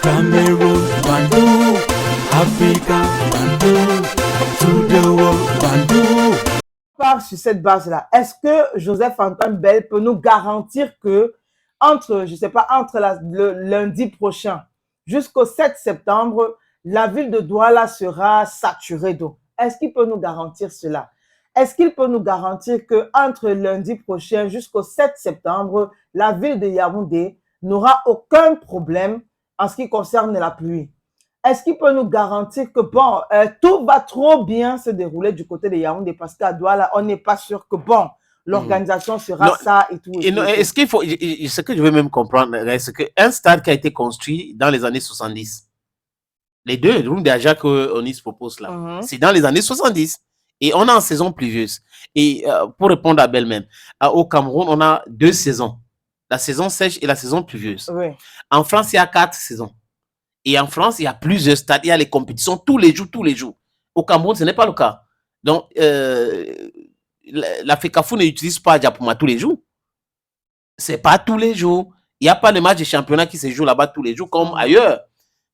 Cameroon, Bandung, Africa, Bandung, to the world, Bandung. Part sur cette base-là, est-ce que Joseph-Antoine Bell peut nous garantir que entre, je sais pas, entre le lundi prochain jusqu'au 7 septembre, la ville de Douala sera saturée d'eau? Est-ce qu'il peut nous garantir cela? Est-ce qu'il peut nous garantir que entre lundi prochain jusqu'au 7 septembre, la ville de Yaoundé n'aura aucun problème en ce qui concerne la pluie? Est-ce qu'il peut nous garantir que bon, tout va trop bien se dérouler du côté de Yaoundé parce qu'à Douala, on n'est pas sûr que bon, l'organisation sera Non, ça et tout. Et non, est-ce qu'il faut, ce que je veux même comprendre, c'est qu'un stade qui a été construit dans les années 70, les deux, l'une déjà que Onis propose là, c'est dans les années 70. Et on est en saison pluvieuse. Et pour répondre à Belle-même, au Cameroun, on a 2 saisons. La saison sèche et la saison pluvieuse. Oui. En France, il y a 4 saisons. Et en France, il y a plusieurs stades. Il y a les compétitions tous les jours, tous les jours. Au Cameroun, ce n'est pas le cas. Donc, la FECAFOU n'utilise pas Diapouma tous les jours. C'est pas tous les jours. Il n'y a pas de match de championnat qui se joue là-bas tous les jours comme ailleurs.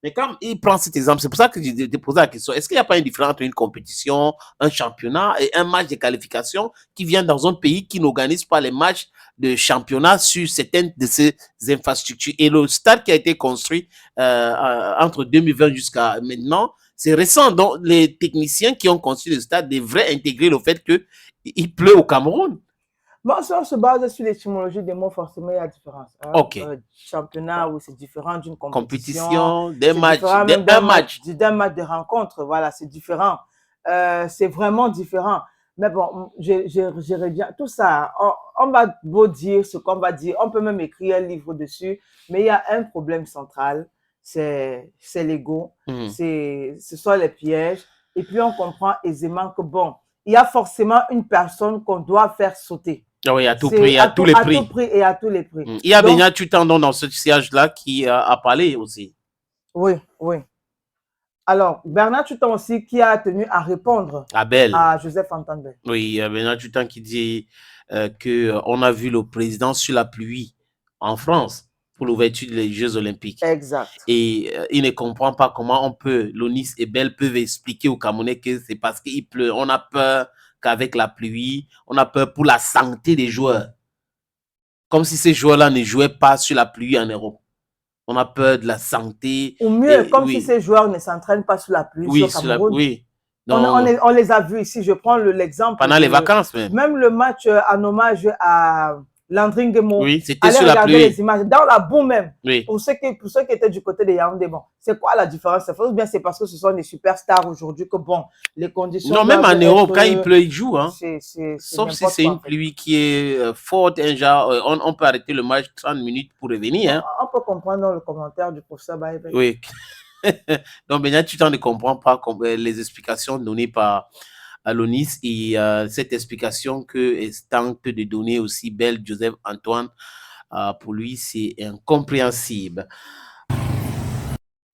Mais quand il prend cet exemple, c'est pour ça que j'ai posé la question. Est-ce qu'il n'y a pas une différence entre une compétition, un championnat et un match de qualification qui vient dans un pays qui n'organise pas les matchs de championnat sur certaines de ces infrastructures? Et le stade qui a été construit entre 2020 jusqu'à maintenant, c'est récent. Donc, les techniciens qui ont construit le stade devraient intégrer le fait qu'il pleut au Cameroun. Bon, si on se base sur l'étymologie des mots, forcément, il y a différence. Hein? Ok. Championnat, oui, c'est différent d'une compétition, d'un match, d'un match de rencontre. Voilà, c'est différent. C'est vraiment différent. Mais bon, j'irai bien. Tout ça, on va beau dire ce qu'on va dire. On peut même écrire un livre dessus. Mais il y a un problème central. C'est l'ego. Ce sont les pièges. Et puis, on comprend aisément que, bon, il y a forcément une personne qu'on doit faire sauter. Oui, à tout prix, à tous les prix. À tout prix et à tous les prix. Il y a Benya Tutandon dans ce siège-là qui a parlé aussi. Oui, oui. Alors, Bernard Tutan aussi qui a tenu à répondre à Joseph-Antoine Bell. Oui, Bernard Tutan qui dit qu'on a vu le président sur la pluie en France pour l'ouverture des Jeux Olympiques. Exact. Et il ne comprend pas comment l'ONIS et Bell peuvent expliquer aux Camerounais que c'est parce qu'il pleut. On a peur qu'avec la pluie, on a peur pour la santé des joueurs. Comme si ces joueurs-là ne jouaient pas sur la pluie en Europe. On a peur de la santé. Ou mieux, comme si ces joueurs ne s'entraînent pas sous la pluie. Oui, sur la pluie. On les a vus ici. Je prends l'exemple. Pendant les vacances même. Même le match en hommage à Landry Nguemo. Oui, c'était sur la pluie. Les images, dans la boue même. Oui. Pour ceux qui étaient du côté de Yaoundé, bon, c'est quoi la différence? C'est parce que ce sont des superstars aujourd'hui que, bon, les conditions... Non, même en Europe, quand il pleut, ils jouent. Hein. Sauf si c'est une pluie qui est forte, on peut arrêter le match 30 minutes pour revenir. Hein. On peut comprendre dans le commentaire du professeur Baïbé. Oui. Donc, maintenant, tu ne comprends pas les explications données par l'ONIS et cette explication que tente de donner aussi Bell Joseph-Antoine, pour lui, c'est incompréhensible.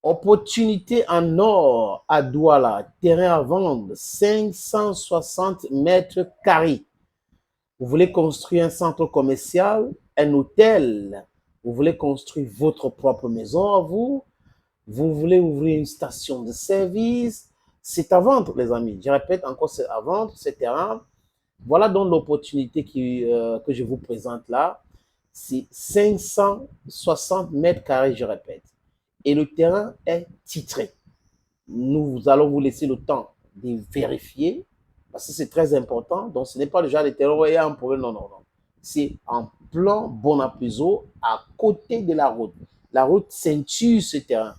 Opportunité en or à Douala, terrain à vendre, 560 mètres carrés. Vous voulez construire un centre commercial, un hôtel, vous voulez construire votre propre maison à vous, vous voulez ouvrir une station de service, c'est à vendre, les amis. Je répète encore, c'est à vendre, ce terrain. Voilà donc l'opportunité que je vous présente là. C'est 560 mètres carrés, je répète. Et le terrain est titré. Nous allons vous laisser le temps de vérifier, parce que c'est très important. Donc, ce n'est pas le genre de terrain où il y a un problème. Non, non, non. C'est en plan Bonapuzo, à côté de la route. La route ceinture ce terrain.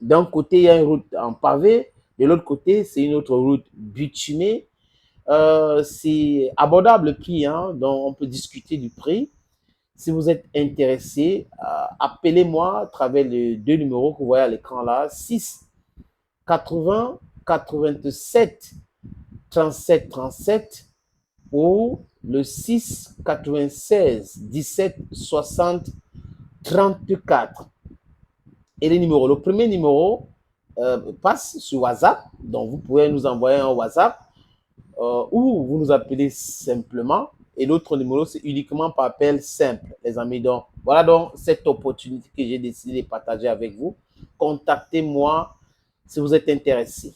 D'un côté, il y a une route en pavé. De l'autre côté, c'est une autre route bitumée. C'est abordable le prix, hein, donc on peut discuter du prix. Si vous êtes intéressé, appelez-moi à travers les 2 numéros que vous voyez à l'écran là, 6 80 87 37 37 ou le 6 96 17 60 34. Et les numéros, le premier numéro passe sur WhatsApp, donc vous pouvez nous envoyer un WhatsApp ou vous nous appelez simplement Et l'autre numéro, c'est uniquement par appel simple, les amis. Donc, voilà donc cette opportunité que j'ai décidé de partager avec vous. Contactez-moi si vous êtes intéressé.